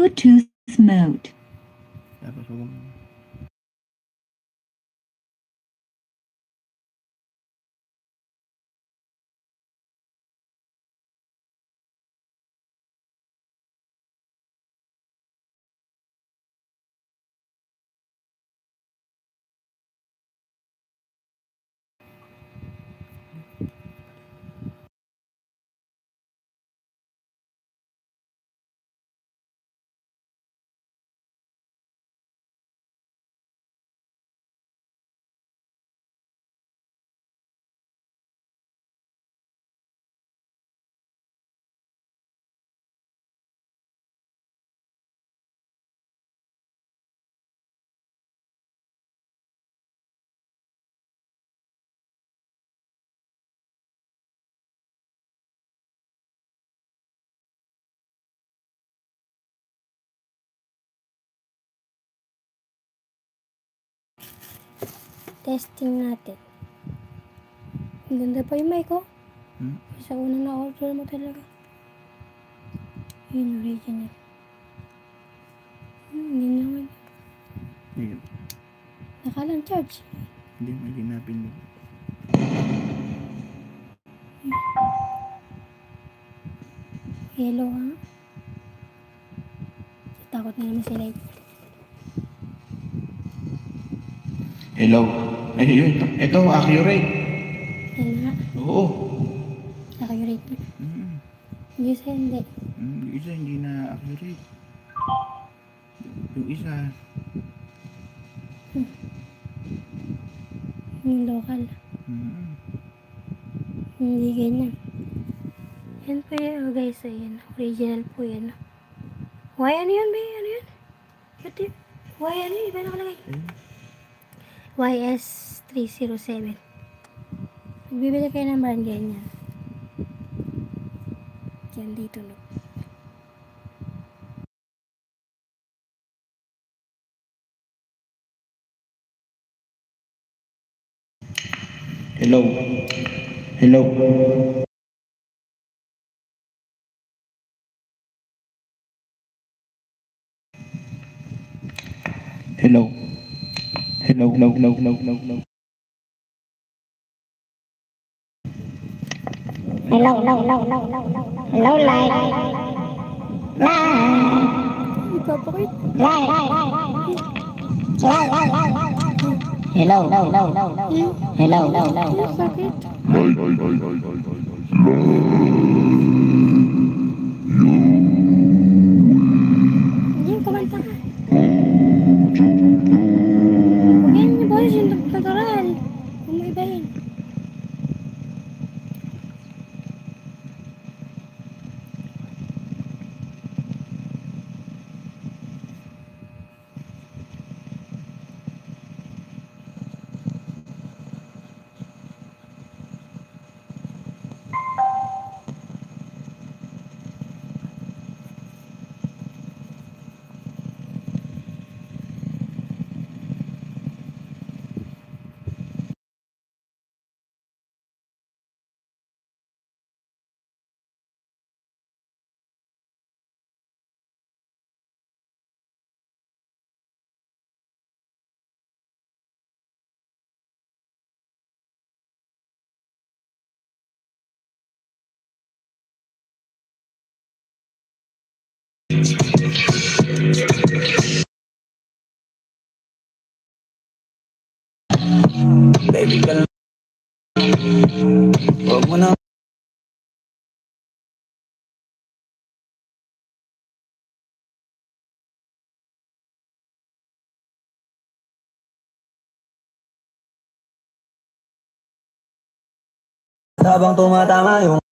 Bluetooth mode. Tapos huwag mo. Testing natin. Ang ganda pa yung mic, oh. Sa unang na-order mo talaga. Yun, original. Yun naman. Ayun. Nakalang charge. Hindi mo ilinapin mo. Yellow, ha? Takot na naman sila. Hello. Ay, yun. Ito, accurate. Yan nga. Oo. Accurate na. Mm. Yung isa hindi. Yung isa hindi na accurate. Yung isa, Yung local. Hindi ganyan. Yan po yun, oh, guys. Ayan. Original po yan. Why ano yun, ba? Ano yun? Ba't yun? Why ano yun? Iba nakalagay. YS307. Magbibili kayo ng brand ganyan. Yan dito, no? hello. Hello. Hello. Hello, no, no, no, no, no. Hello, no, no, no, no, no. Hello, light. Ipapakit. Light. Hello, no, no, no, no. Hello, no, no, no. Sakit. Hindi, kumanta ka. Huwag yan yung boys, yung natural. Huwag mo ibahin. Baby, ka lang. Huwag mo na. Habang tumatama yung